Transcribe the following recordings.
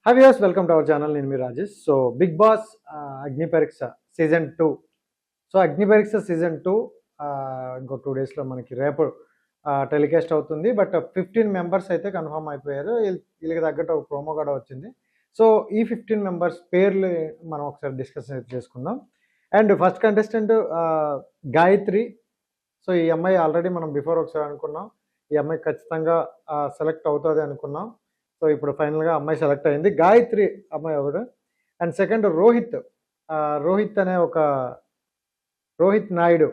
Hi viewers, welcome to our channel. నేను మీ Rajesh. So big boss అగ్ని పరీక్ష సీజన్ 2. సో అగ్ని పరీక్ష సీజన్ 2 ఇంకో 2 డేస్లో మనకి రేపు టెలికాస్ట్ అవుతుంది. బట్ 15 మెంబర్స్ అయితే కన్ఫర్మ్ అయిపోయారు. వీళ్ళకి తగ్గట్టు ఒక ప్రోమో కూడా వచ్చింది. సో ఈ 15 మెంబర్స్ పేర్లు మనం ఒకసారి డిస్కస్ అయితే చేసుకుందాం. And first contestant Gayatri. So ఈ అమ్మాయి ఆల్రెడీ మనం బిఫోర్ ఒకసారి అనుకున్నాం, ఈ అమ్మాయి ఖచ్చితంగా సెలెక్ట్ అవుతుంది అనుకున్నాం. సో ఇప్పుడు ఫైనల్గా అమ్మాయి సెలెక్ట్ అయింది. గాయత్రి అమ్మాయి ఒకడు. And second Rohit. రోహిత్ అనే ఒక రోహిత్ నాయుడు.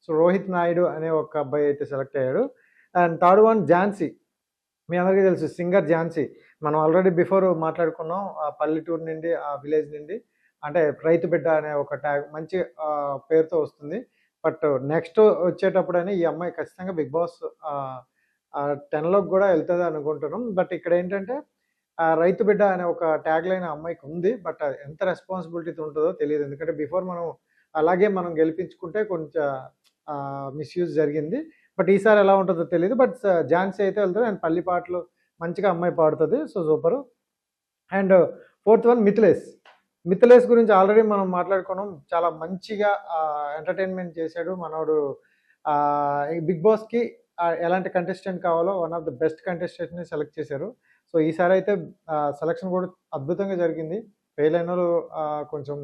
సో రోహిత్ నాయుడు అనే ఒక అబ్బాయి అయితే సెలెక్ట్ అయ్యాడు. And third one Jhansi. మీ అందరికీ తెలుసు, సింగర్ ఝాన్సీ. మనం ఆల్రెడీ బిఫోర్ మాట్లాడుకున్నాం. ఆ పల్లెటూరు నుండి, ఆ విలేజ్ నుండి, అంటే రైతు బిడ్డ అనే ఒక ట్యాగ్ మంచి పేరుతో వస్తుంది. బట్ నెక్స్ట్ వచ్చేటప్పుడని ఈ అమ్మాయి ఖచ్చితంగా బిగ్ బాస్ 10లోకి కూడా వెళ్తుంది అనుకుంటున్నాం. బట్ ఇక్కడ ఏంటంటే రైతు బిడ్డ అనే ఒక ట్యాగ్ లైన్ అమ్మాయికి ఉంది. బట్ ఎంత రెస్పాన్సిబిలిటీ ఉంటుందో తెలియదు. ఎందుకంటే బిఫోర్ అలాగే మనం గెలిపించుకుంటే కొంచెం మిస్యూజ్ జరిగింది. బట్ ఈసారి ఎలా ఉంటుందో తెలియదు. బట్ ఝాన్సీ అయితే వెళ్తుంది. అండ్ పల్లి పాటలు మంచిగా అమ్మాయి పాడుతుంది. So super. And fourth one Mithilesh. Mithilesh గురించి ఆల్రెడీ మనం మాట్లాడుకున్నాం. చాలా మంచిగా ఎంటర్టైన్మెంట్ చేశాడు మనోడు. బిగ్ బాస్కి ఎలాంటి కంటెస్టెంట్ కావాలో వన్ ఆఫ్ ద బెస్ట్ కంటెస్టెంట్ని సెలెక్ట్ చేశారు. సో ఈసారి అయితే సెలక్షన్ కూడా అద్భుతంగా జరిగింది. ఫెయిల్ అయిన వాళ్ళు కొంచెం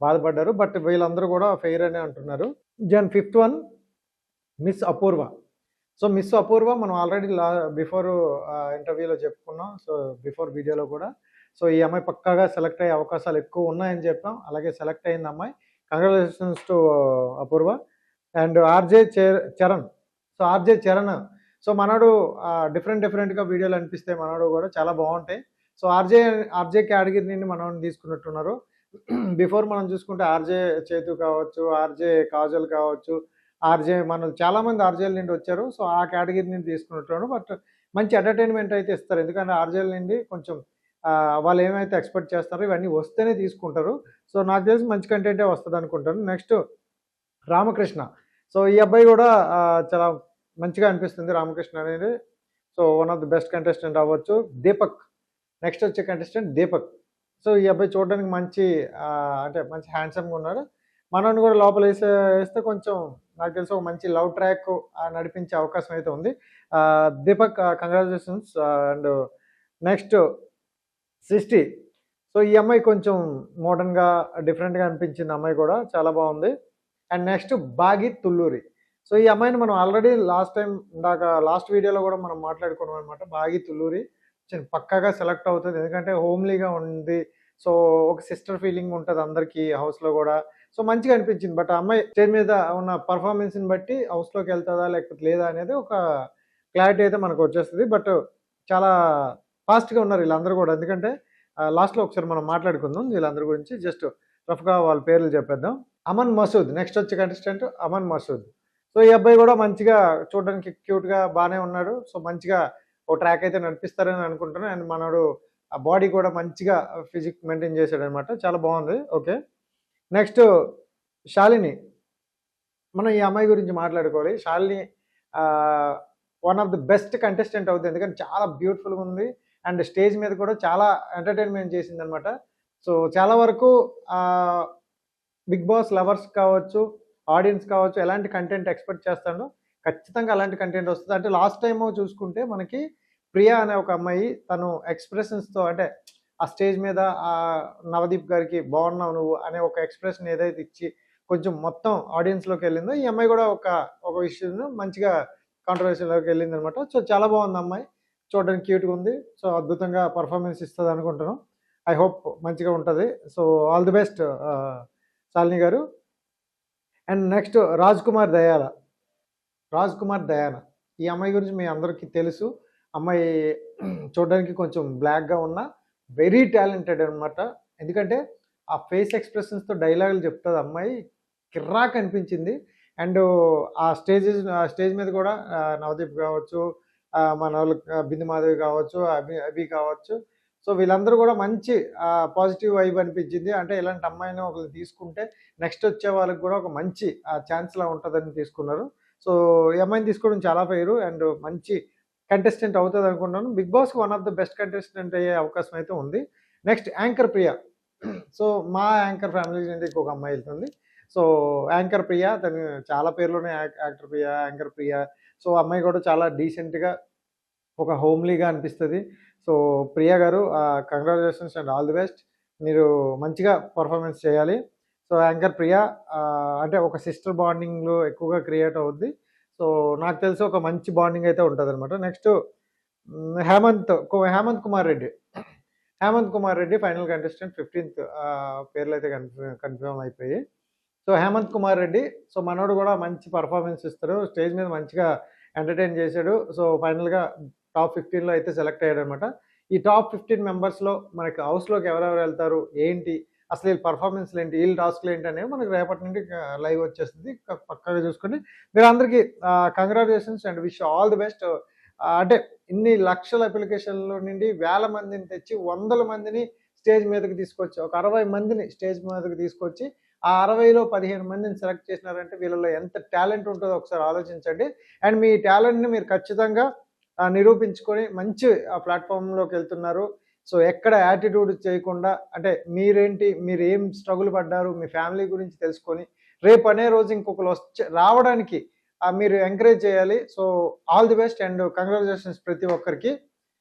బాధపడ్డారు. బట్ వీళ్ళందరూ కూడా ఫెయిర్ అనే అంటున్నారు. ఫిఫ్త్ వన్ మిస్ అపూర్వ. సో మిస్ అపూర్వ మనం ఆల్రెడీ బిఫోర్ ఇంటర్వ్యూలో చెప్పుకున్నాం. సో బిఫోర్ వీడియోలో కూడా. సో ఈ అమ్మాయి పక్కాగా సెలెక్ట్ అయ్యే అవకాశాలు ఎక్కువ ఉన్నాయని చెప్పాం. అలాగే సెలెక్ట్ అయింది అమ్మాయి. Congratulations to Apoorva. And RJ Charan. So RJ Charan. So మనోడు డిఫరెంట్గా వీడియోలు అనిపిస్తే మనోడు కూడా చాలా బాగుంటాయి. సో ఆర్జే కేటగిరీ నుండి మనోడిని తీసుకున్నట్టున్నారు. బిఫోర్ మనం చూసుకుంటే ఆర్జే చేతు కావచ్చు, ఆర్జే కాజల్ కావచ్చు, ఆర్జే చాలామంది ఆర్జేల నుండి వచ్చారు. సో ఆ కేటగిరీ నుండి తీసుకున్నట్టున్నారు. బట్ మంచి ఎంటర్టైన్మెంట్ అయితే ఇస్తారు. ఎందుకంటే ఆర్జేల నుండి కొంచెం వాళ్ళు ఏమైతే ఎక్స్పెక్ట్ చేస్తారో ఇవన్నీ వస్తేనే తీసుకుంటారు. సో నాకు తెలిసి మంచి కంటెంటే వస్తుంది అనుకుంటాను. నెక్స్ట్ రామకృష్ణ. సో ఈ అబ్బాయి కూడా చాలా మంచిగా అనిపిస్తుంది, రామకృష్ణ అనేది. So one of the best contestant అవ్వచ్చు. దీపక్. నెక్స్ట్ వచ్చే కంటెస్టెంట్ దీపక్. సో ఈ అబ్బాయి చూడడానికి మంచి అంటే మంచి హ్యాండ్సమ్గా ఉన్నాడు. మనల్ని కూడా లోపల వేస్తే కొంచెం నాకు తెలిసి ఒక మంచి లవ్ ట్రాక్ నడిపించే అవకాశం అయితే ఉంది. దీపక్ కంగ్రాచులేషన్స్. అండ్ నెక్స్ట్ సృష్టి. సో ఈ అమ్మాయి కొంచెం మోడర్న్గా డిఫరెంట్గా అనిపించింది. అమ్మాయి కూడా చాలా బాగుంది. And next Bagi Tulluri. సో ఈ అమ్మాయిని మనం ఆల్రెడీ లాస్ట్ వీడియోలో కూడా మనం మాట్లాడుకున్నాం అనమాట. బాగి తుల్లూరి పక్కాగా సెలెక్ట్ అవుతుంది. ఎందుకంటే హోమ్లీగా ఉంది. సో ఒక సిస్టర్ ఫీలింగ్ ఉంటుంది అందరికీ హౌస్లో కూడా. సో మంచిగా అనిపించింది. బట్ అమ్మాయి స్టేజ్ మీద ఉన్న పర్ఫార్మెన్స్ని బట్టి హౌస్లోకి వెళ్తుందా లేకపోతే లేదా అనేది ఒక క్లారిటీ అయితే మనకు వచ్చేస్తుంది. బట్ చాలా ఫాస్ట్గా ఉన్నారు వీళ్ళందరూ కూడా. ఎందుకంటే లాస్ట్లో ఒకసారి మనం మాట్లాడుకుందాం వీళ్ళందరి గురించి. జస్ట్ రఫ్గా వాళ్ళ పేర్లు చెప్పేద్దాం. అమన్ మసూద్. నెక్స్ట్ వచ్చే కంటెస్టెంట్ అమన్ మసూద్. సో ఈ అబ్బాయి కూడా మంచిగా చూడడానికి క్యూట్గా బాగానే ఉన్నాడు. సో మంచిగా ఓ ట్రాక్ అయితే నడిపిస్తారని అనుకుంటున్నాను. అండ్ మనోడు ఆ బాడీ కూడా మంచిగా ఫిజిక్ మెయింటైన్ చేశాడు అనమాట. చాలా బాగుంది. ఓకే. నెక్స్ట్ శాలిని. మనం ఈ అమ్మాయి గురించి మాట్లాడుకోవాలి. Shalini one of the best contestant అవుతుంది. ఎందుకంటే చాలా బ్యూటిఫుల్గా ఉంది. అండ్ స్టేజ్ మీద కూడా చాలా ఎంటర్టైన్మెంట్ చేసింది అనమాట. సో చాలా వరకు బిగ్ బాస్ లవర్స్ కావచ్చు, ఆడియన్స్ కావచ్చు, ఎలాంటి కంటెంట్ ఎక్స్పెక్ట్ చేస్తాడో ఖచ్చితంగా అలాంటి కంటెంట్ వస్తుంది. అంటే లాస్ట్ టైం చూసుకుంటే మనకి ప్రియా అనే ఒక అమ్మాయి తను ఎక్స్ప్రెషన్స్తో, అంటే ఆ స్టేజ్ మీద నవదీప్ గారికి బాగున్నావు నువ్వు అనే ఒక ఎక్స్ప్రెషన్ ఏదైతే ఇచ్చి కొంచెం మొత్తం ఆడియన్స్లోకి వెళ్ళిందో, ఈ అమ్మాయి కూడా ఒక విషయం మంచిగా కాంట్రవర్సీలోకి వెళ్ళింది అనమాట. సో చాలా బాగుంది అమ్మాయి. చూడడానికి క్యూట్గా ఉంది. సో అద్భుతంగా పర్ఫార్మెన్స్ ఇస్తుంది అనుకుంటున్నాం. ఐ హోప్ మంచిగా ఉంటుంది. So all the best Shalini garu. And next Raj Kumar Dayana. ఈ అమ్మాయి గురించి మీ అందరికీ తెలుసు. అమ్మాయి చూడడానికి కొంచెం బ్లాక్గా ఉన్న వెరీ టాలెంటెడ్ అనమాట. ఎందుకంటే ఆ ఫేస్ ఎక్స్ప్రెషన్స్తో డైలాగులు చెప్తుంది అమ్మాయి. కిర్రాక్ అనిపించింది. అండ్ ఆ స్టేజ్ మీద కూడా నవదీప్ కావచ్చు, మన వాళ్ళు బిందు మాధవి కావచ్చు, అభి కావచ్చు. సో వీళ్ళందరూ కూడా మంచి పాజిటివ్ వైబ్ అనిపించింది. అంటే ఇలాంటి అమ్మాయిని ఒకరు తీసుకుంటే నెక్స్ట్ వచ్చే వాళ్ళకి కూడా ఒక మంచి ఛాన్స్లా ఉంటుందని తీసుకున్నారు. సో ఈ అమ్మాయిని తీసుకోవడం చాలా ఫెయిర్. అండ్ మంచి కంటెస్టెంట్ అవుతుంది అనుకుంటున్నాను. బిగ్ బాస్కి one of the best contestant అయ్యే అవకాశం అయితే ఉంది. నెక్స్ట్ యాంకర్ ప్రియ. సో మా యాంకర్ ఫ్యామిలీ నుండి ఇంకొక అమ్మాయి వెళ్తుంది. సో యాంకర్ ప్రియ, తను చాలా పేర్లున్నాయి, యాక్టర్ ప్రియ, యాంకర్ ప్రియ. సో అమ్మాయి కూడా చాలా డీసెంట్గా, ఒక హోమ్లీగా అనిపిస్తుంది. సో ప్రియా గారు, congratulations and all the best. మీరు మంచిగా పర్ఫార్మెన్స్ చేయాలి. సో యాంకర్ ప్రియా అంటే ఒక సిస్టర్ బాండింగ్లో ఎక్కువగా క్రియేట్ అవుద్ది. సో నాకు తెలిసి ఒక మంచి బాండింగ్ అయితే ఉంటుంది అనమాట. Next Hemanth Kumar Reddy. Hemanth Kumar Reddy final contestant 15th పేర్లు అయితే కన్ఫర్మ్ అయిపోయి. సో హేమంత్ కుమార్ రెడ్డి, సో మనోడు కూడా మంచి పర్ఫార్మెన్స్ ఇస్తాడు, స్టేజ్ మీద మంచిగా ఎంటర్టైన్ చేశాడు. సో ఫైనల్గా టాప్ 15లో అయితే సెలెక్ట్ అయ్యాడు అనమాట. ఈ టాప్ 15 మెంబర్స్లో మనకి హౌస్లోకి ఎవరెవరు వెళ్తారు, ఏంటి అసలు వీళ్ళ పర్ఫార్మెన్స్లు ఏంటి, వీళ్ళ టాస్క్లు ఏంటి అనేవి మనకి రేపటి నుండి లైవ్ వచ్చేస్తుంది. పక్కాగా చూసుకొని మీరు అందరికీ congratulations and wish all the best. అంటే ఇన్ని లక్షల అప్లికేషన్ల నుండి వేల మందిని తెచ్చి 100 మందిని స్టేజ్ మీదకి తీసుకొచ్చి, ఒక 60 మందిని స్టేజ్ మీదకి తీసుకొచ్చి ఆ 60లో 15 మందిని సెలెక్ట్ చేసినారంటే వీళ్ళలో ఎంత టాలెంట్ ఉంటుందో ఒకసారి ఆలోచించండి. అండ్ మీ టాలెంట్ని మీరు ఖచ్చితంగా నిరూపించుకొని మంచి ప్లాట్ఫామ్లోకి వెళ్తున్నారు. సో ఎక్కడ యాటిట్యూడ్ చేయకుండా, అంటే మీరు ఏం స్ట్రగుల్ పడ్డారు, మీ ఫ్యామిలీ గురించి తెలుసుకొని రేపు అనే రోజు ఇంకొకరు రావడానికి మీరు ఎంకరేజ్ చేయాలి. So all the best and congratulations ప్రతి ఒక్కరికి.